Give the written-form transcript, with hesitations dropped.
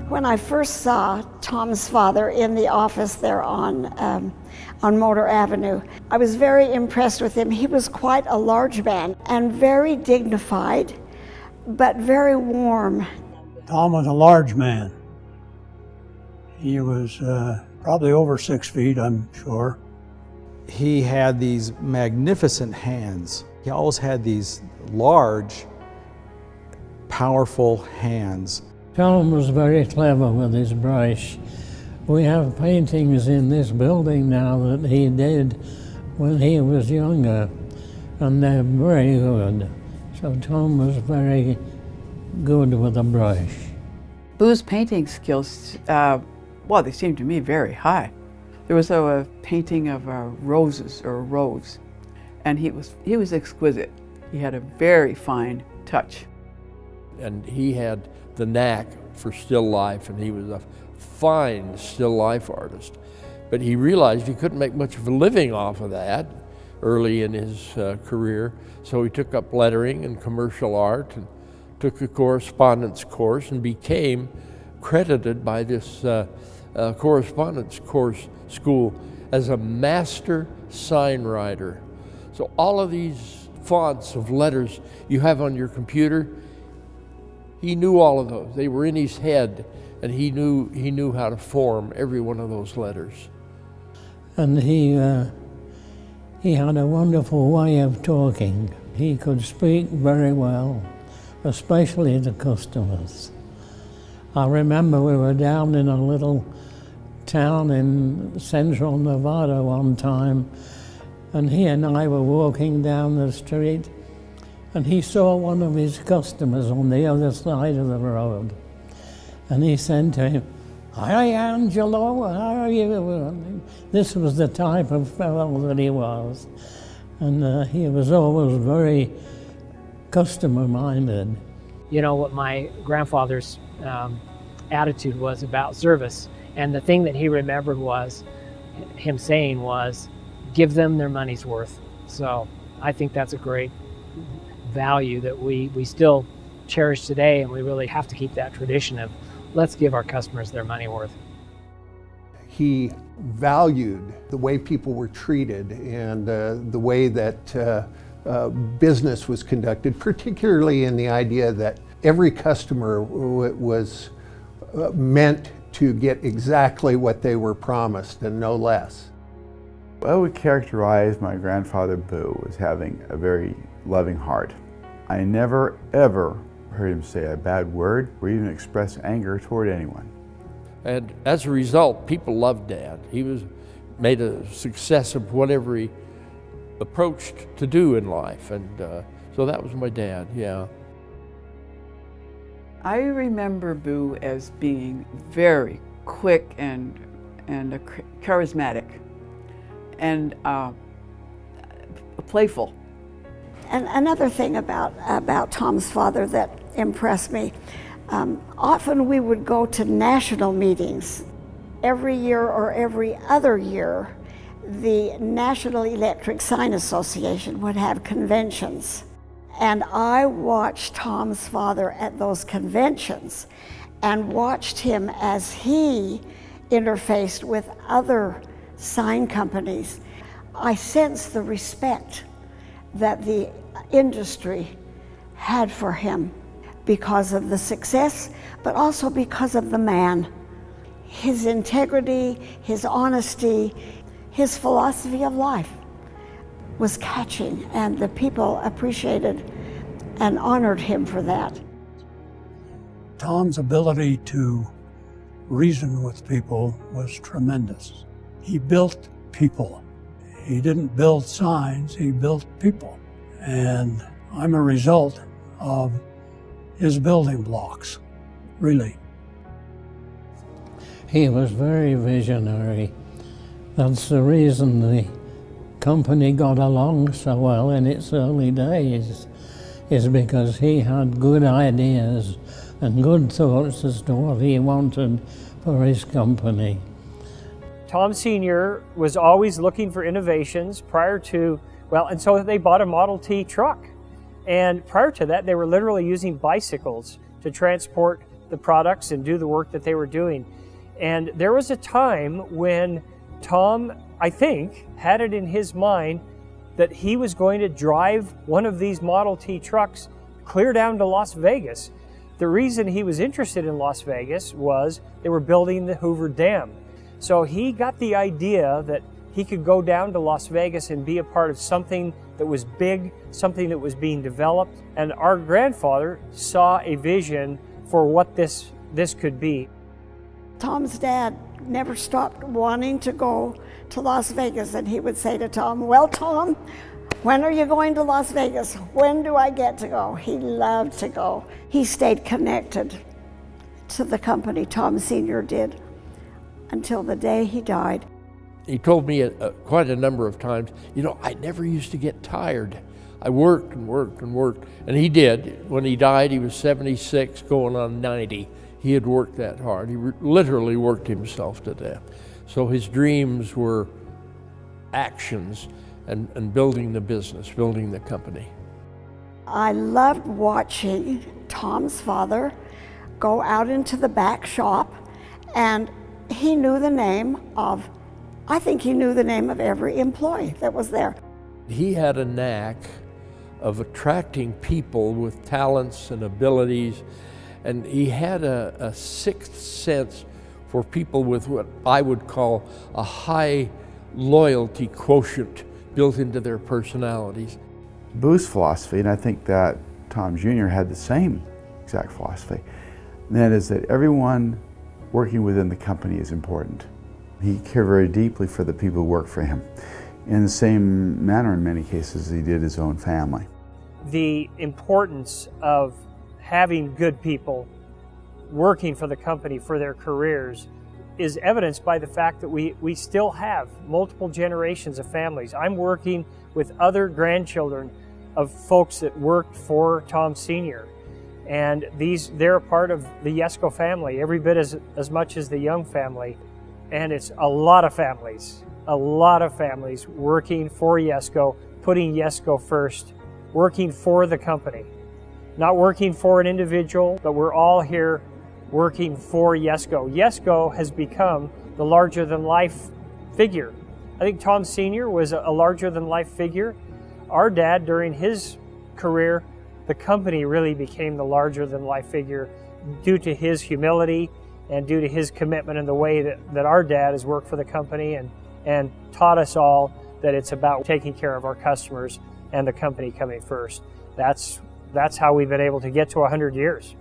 When I first saw Tom's father in the office there on Motor Avenue, I was very impressed with him. He was quite a large man and very dignified, but very warm. Tom was a large man. He was probably over 6 feet, I'm sure. He had these magnificent hands. He always had these large, powerful hands. Tom was very clever with his brush. We have paintings in this building now that he did when he was younger, and they're very good. So Tom was very good with a brush. Boo's painting skills, well, they seemed to me very high. There was a painting of roses, or a rose, and he was exquisite. He had a very fine touch. And he had the knack for still life, and he was a fine still life artist. But he realized he couldn't make much of a living off of that early in his career, so he took up lettering and commercial art and took a correspondence course and became credited by this correspondence course school as a master sign writer. So all of these fonts of letters you have on your computer, he knew all of those. They were in his head, and he knew how to form every one of those letters. And he had a wonderful way of talking. He could speak very well, especially to customers. I remember we were down in a little town in central Nevada one time, and he and I were walking down the street, and he saw one of his customers on the other side of the road. And he said to him, "Hi, Angelo, how are you?" This was the type of fellow that he was. And he was always very customer-minded. You know what my grandfather's attitude was about service, and the thing that he remembered was him saying was, give them their money's worth. So I think that's a great value that we still cherish today, and we really have to keep that tradition of let's give our customers their money worth. He valued the way people were treated and the way that business was conducted, particularly in the idea that every customer was meant to get exactly what they were promised and no less. I would characterize my grandfather Boo as having a very loving heart. I never ever heard him say a bad word or even express anger toward anyone. And as a result, people loved Dad. He made a success of whatever he approached to do in life, and so that was my dad, yeah. I remember Boo as being very quick and charismatic and playful. And another thing about Tom's father that impressed me, often we would go to national meetings. Every year or every other year, the National Electric Sign Association would have conventions. And I watched Tom's father at those conventions and watched him as he interfaced with other sign companies. I sensed the respect that the industry had for him because of the success, but also because of the man. His integrity, his honesty, his philosophy of life was catching, and the people appreciated and honored him for that. Tom's ability to reason with people was tremendous. He built people. He didn't build signs, he built people. And I'm a result of his building blocks, really. He was very visionary. That's the reason the company got along so well in its early days, is because he had good ideas and good thoughts as to what he wanted for his company. Tom Sr. was always looking for innovations prior to, and so they bought a Model T truck. And prior to that, they were literally using bicycles to transport the products and do the work that they were doing. And there was a time when Tom, I think, had it in his mind that he was going to drive one of these Model T trucks clear down to Las Vegas. The reason he was interested in Las Vegas was they were building the Hoover Dam. So he got the idea that he could go down to Las Vegas and be a part of something that was big, something that was being developed. And our grandfather saw a vision for what this could be. Tom's dad never stopped wanting to go to Las Vegas, and he would say to Tom, "Well, Tom, when are you going to Las Vegas? When do I get to go?" He loved to go. He stayed connected to the company, Tom Sr. did, until the day he died. He told me quite a number of times, you know, I never used to get tired. I worked and worked and worked. And he did. When he died, he was 76, going on 90. He had worked that hard. He literally worked himself to death. So his dreams were actions and building the business, building the company. I loved watching Tom's father go out into the back shop, and he knew the name of, I think he knew the name of every employee that was there. He had a knack of attracting people with talents and abilities, and he had a sixth sense for people with what I would call a high loyalty quotient built into their personalities. Boo's philosophy, and I think that Tom Jr. had the same exact philosophy, and that is that everyone working within the company is important. He cared very deeply for the people who work for him, in the same manner in many cases he did his own family. The importance of having good people working for the company for their careers is evidenced by the fact that we still have multiple generations of families. I'm working with other grandchildren of folks that worked for Tom Sr. And they're a part of the YESCO family, every bit as much as the Young family. And it's a lot of families working for YESCO, putting YESCO first, working for the company. Not working for an individual, but we're all here working for YESCO. YESCO has become the larger-than-life figure. I think Tom Sr. was a larger-than-life figure. Our dad, during his career, the company really became the larger-than-life figure due to his humility and due to his commitment in the way that our dad has worked for the company and taught us all that it's about taking care of our customers and the company coming first. That's how we've been able to get to 100 years.